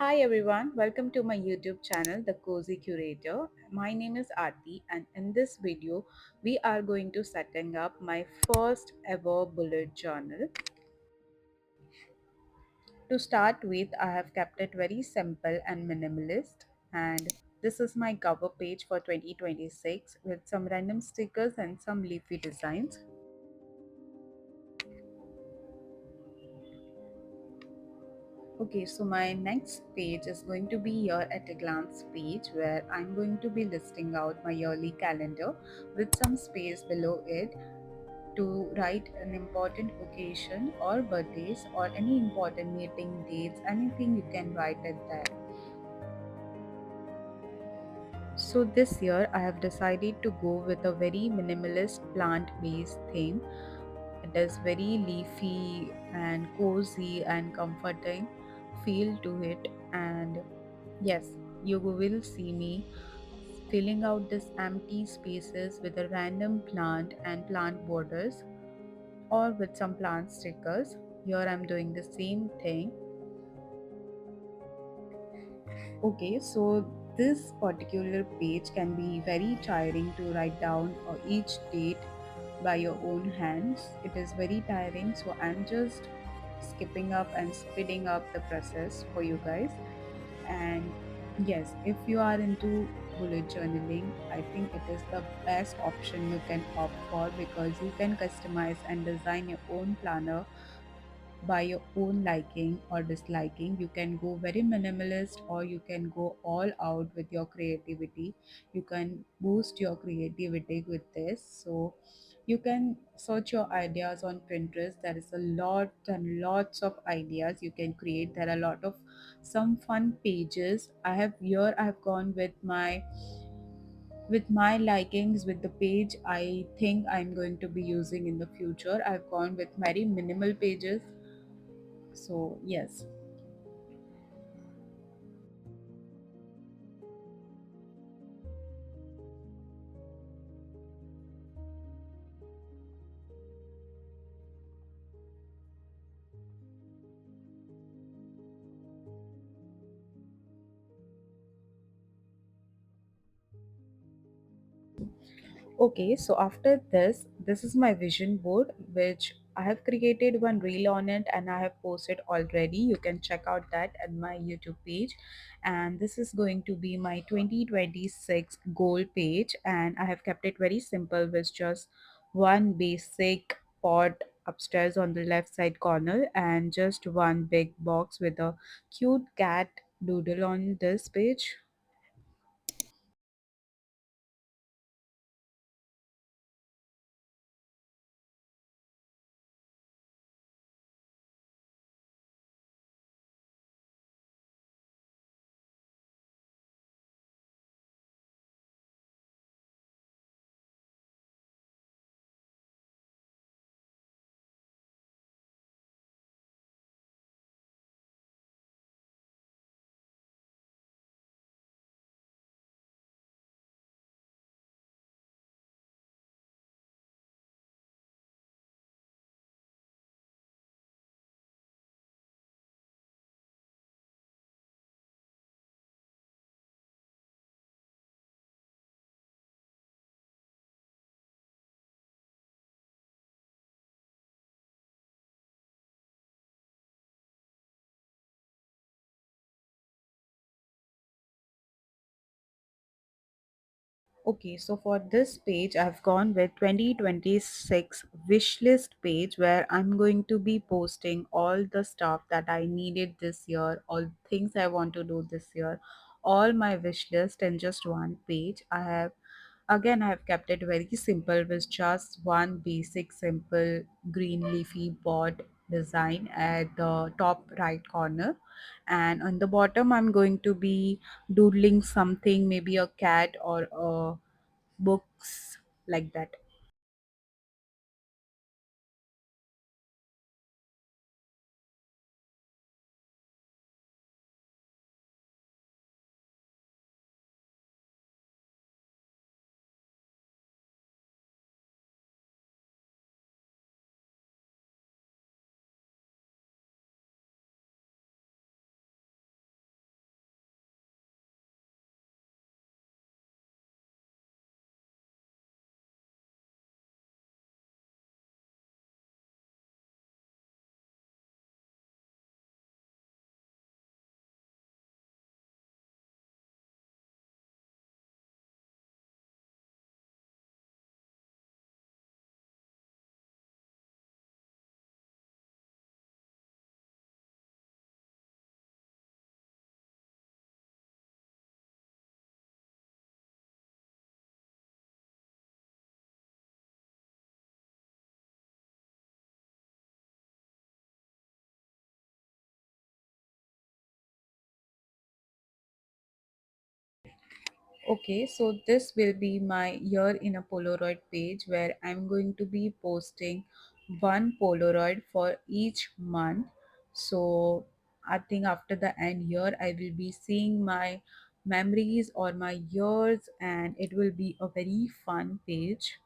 Hi everyone, welcome to my YouTube channel, The Cozy Curator. My name is Aarti, and in this video, we are going to setting up my first ever bullet journal. To start with, I have kept it very simple and minimalist, and this is my cover page for 2026 with some random stickers and some leafy designs. Okay, so my next page is going to be your at a glance page where I'm going to be listing out my yearly calendar with some space below it to write an important occasion or birthdays or any important meeting dates, anything you can write it there. So this year I have decided to go with a very minimalist plant based theme. It is very leafy and cozy and comforting feel to it, and yes, you will see me filling out these empty spaces with a random plant and plant borders or with some plant stickers. Here I'm doing the same thing. Okay, so this particular page can be very tiring to write down each date by your own hands. It is very tiring, so I'm just skipping up and speeding up the process for you guys. And yes, if you are into bullet journaling, I think it is the best option you can opt for because you can customize and design your own planner by your own liking or disliking. You can go very minimalist or you can go all out with your creativity. You can boost your creativity with this. So you can search your ideas on Pinterest. There is a lot and lots of ideas you can create. There are a lot of some fun pages. I have gone with my likings with the page I think I'm going to be using in the future. I've gone with very minimal pages. So yes. Okay, so after this is my vision board, which I have created one reel on it and I have posted already. You can check out that at my YouTube page. And this is going to be my 2026 goal page. And I have kept it very simple with just one basic pot upstairs on the left side corner and just one big box with a cute cat doodle on this page. Okay, so for this page, I've gone with 2026 wish list page where I'm going to be posting all the stuff that I needed this year, all things I want to do this year, all my wish list in just one page. I have kept it very simple with just one basic simple green leafy pot design at the top right corner. And on the bottom, I'm going to be doodling something, maybe a cat or a books like that. Okay, so this will be my year in a Polaroid page where I'm going to be posting one Polaroid for each month. So I think after the end year, I will be seeing my memories or my years, and it will be a very fun page.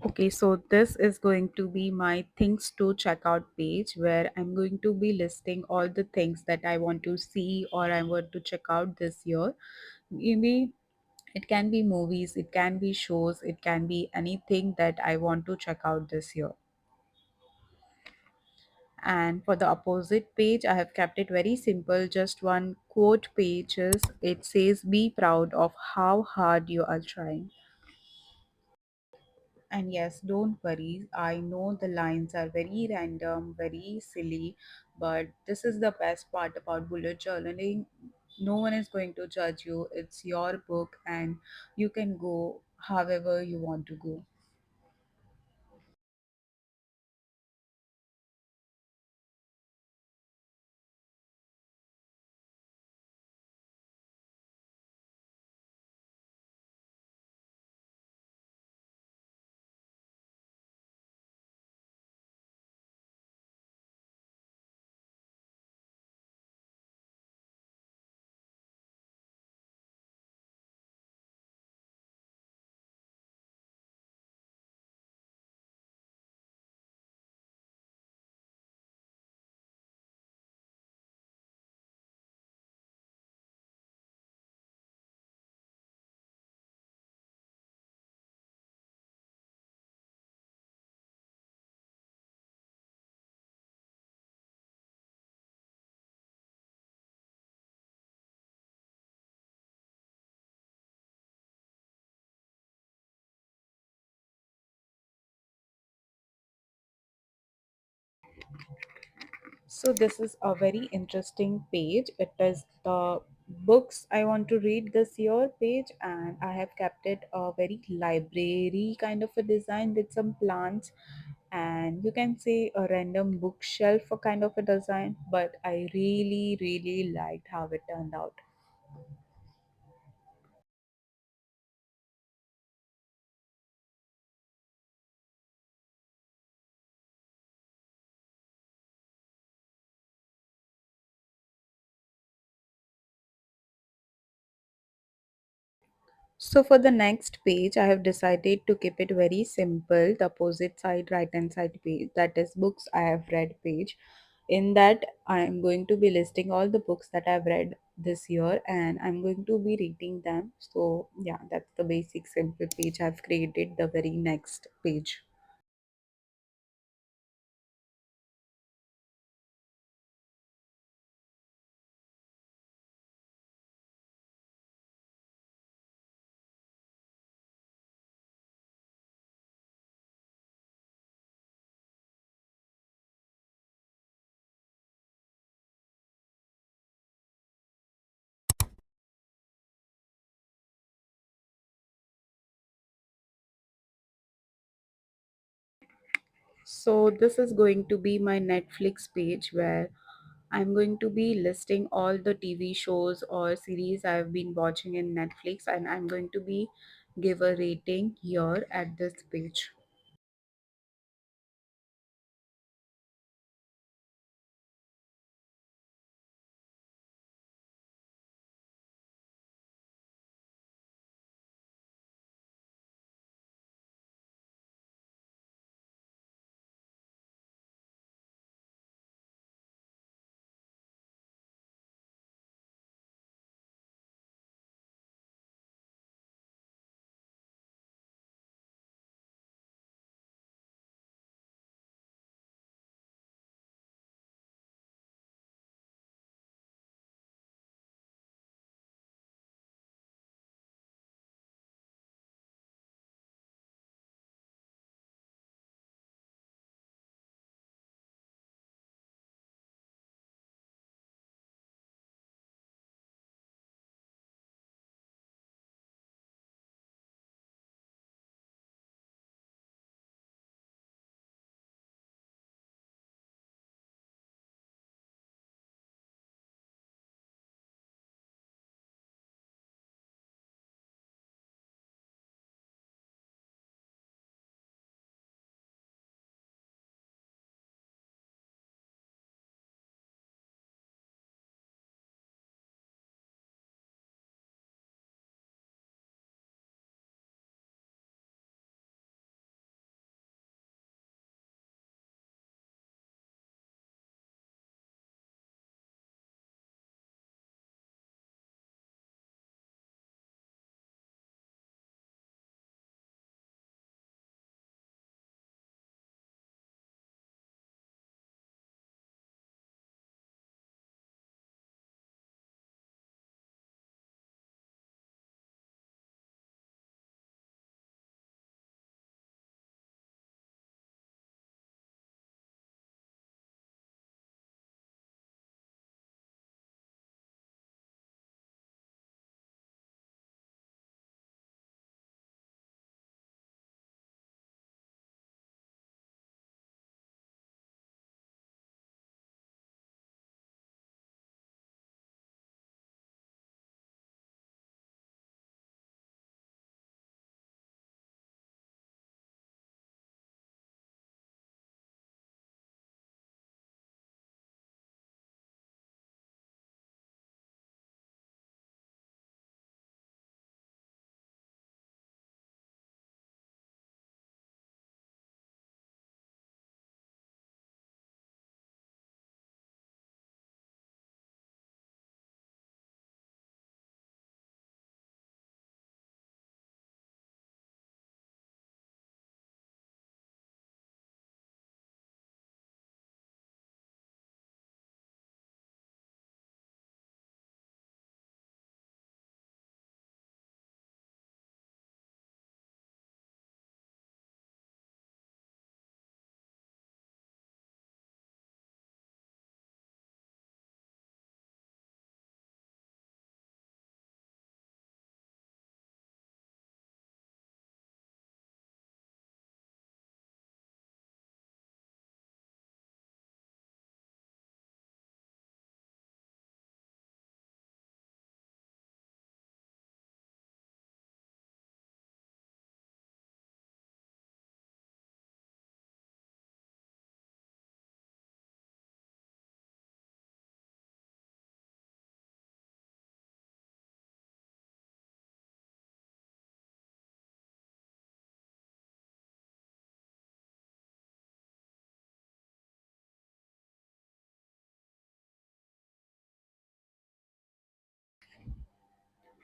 Okay, so this is going to be my things to check out page where I'm going to be listing all the things that I want to see or I want to check out this year. Maybe it can be movies, it can be shows, it can be anything that I want to check out this year. And for the opposite page, I have kept it very simple, just one quote pages. It says, "Be proud of how hard you are trying." And yes, don't worry. I know the lines are very random, very silly, but this is the best part about bullet journaling. No one is going to judge you. It's your book, and you can go however you want to go. So this is a very interesting page. It is the books I want to read this year page, and I have kept it a very library kind of a design with some plants, and you can say a random bookshelf a kind of a design, but I really liked how it turned out. So for the next page, I have decided to keep it very simple. The opposite side, right hand side page, that is books I have read page. In that, I am going to be listing all the books that I've read this year, and I'm going to be rating them. So yeah, that's the basic simple page I've created, the very next page. So this is going to be my Netflix page where I'm going to be listing all the TV shows or series I've been watching in Netflix, and I'm going to be give a rating here at this page.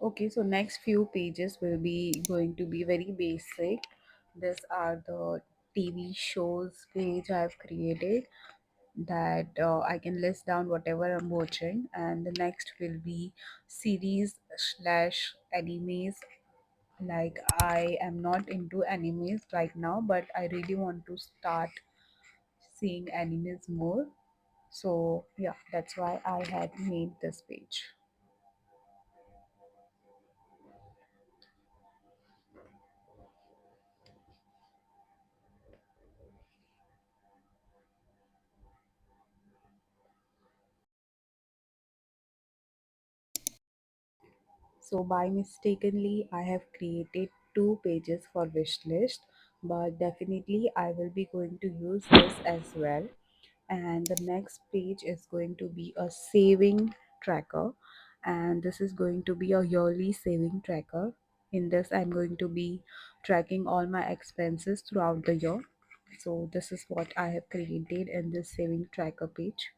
Okay, so next few pages will be going to be very basic. These are the TV shows page I've created that I can list down whatever I'm watching, and the next will be series slash animes. Like, I am not into animes right now, but I really want to start seeing animes more. So yeah, that's why I had made this page. So by mistakenly, I have created two pages for wish list, but definitely I will be going to use this as well. And the next page is going to be a saving tracker, and this is going to be a yearly saving tracker. In this, I'm going to be tracking all my expenses throughout the year. So this is what I have created in this saving tracker page.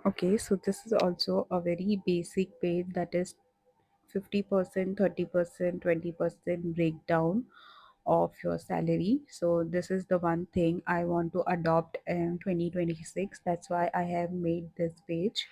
Okay, so this is also a very basic page that is 50%, 30%, 20% breakdown of your salary. So this is the one thing I want to adopt in 2026. That's why I have made this page.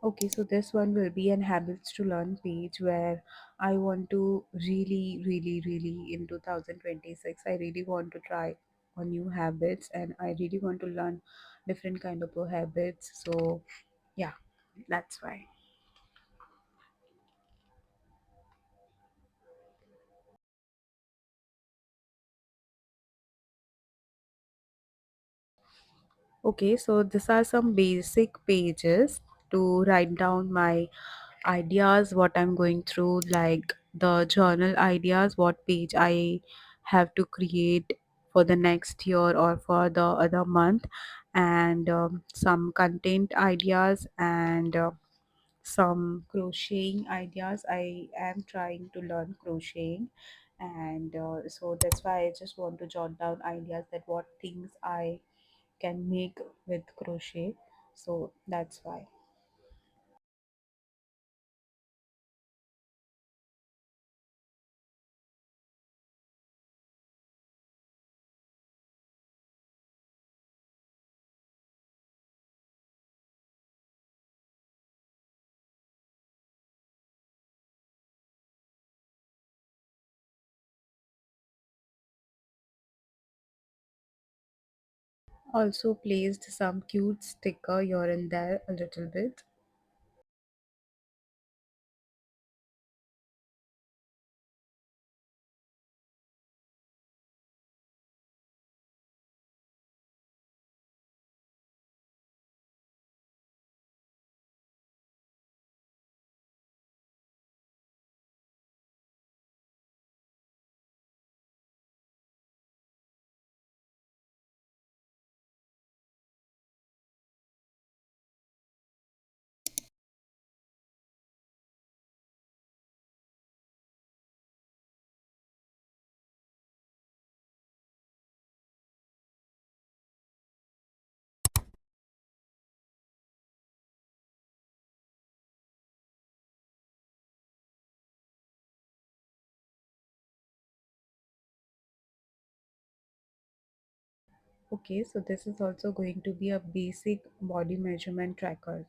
Okay, so this one will be an habits to learn page where I want to really, really, really in 2026, I really want to try on new habits and I really want to learn different kind of habits. So yeah, that's why. Okay, so these are some basic pages to write down my ideas, what I'm going through, like the journal ideas, what page I have to create for the next year or for the other month, and some content ideas and some crocheting ideas. I am trying to learn crocheting, and so that's why I just want to jot down ideas that what things I can make with crochet. So that's why. Also placed some cute sticker here and there a little bit. Okay, so this is also going to be a basic body measurement tracker.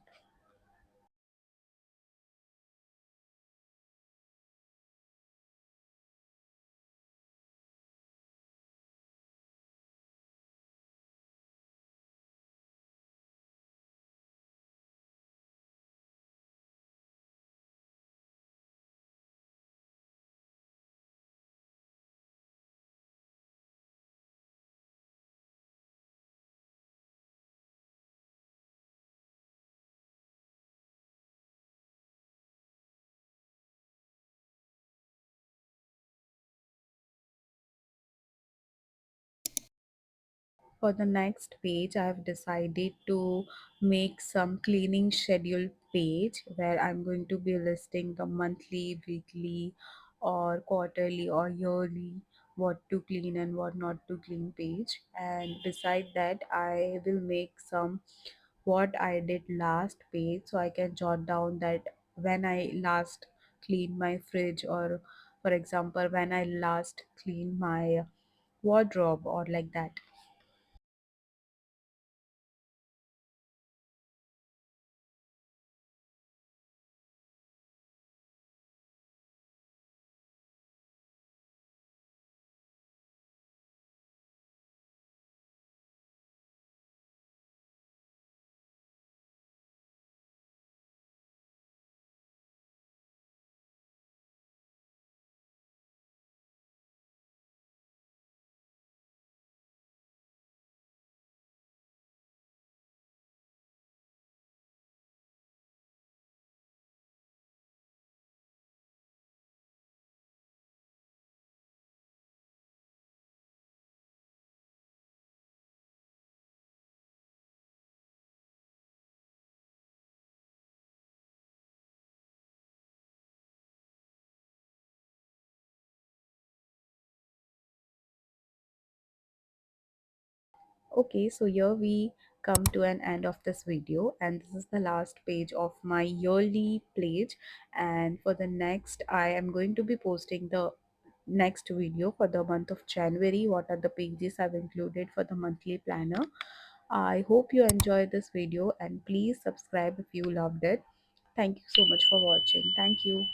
For the next page, I have decided to make some cleaning schedule page where I'm going to be listing the monthly, weekly, or quarterly or yearly what to clean and what not to clean page. And beside that, I will make some what I did last page so I can jot down that when I last cleaned my fridge, or for example, when I last cleaned my wardrobe, or like that. Okay, so here we come to an end of this video, and this is the last page of my yearly page. And for the next, I am going to be posting the next video for the month of January. What are the pages I've included for the monthly planner? I hope you enjoyed this video, and please subscribe if you loved it. Thank you so much for watching. Thank you.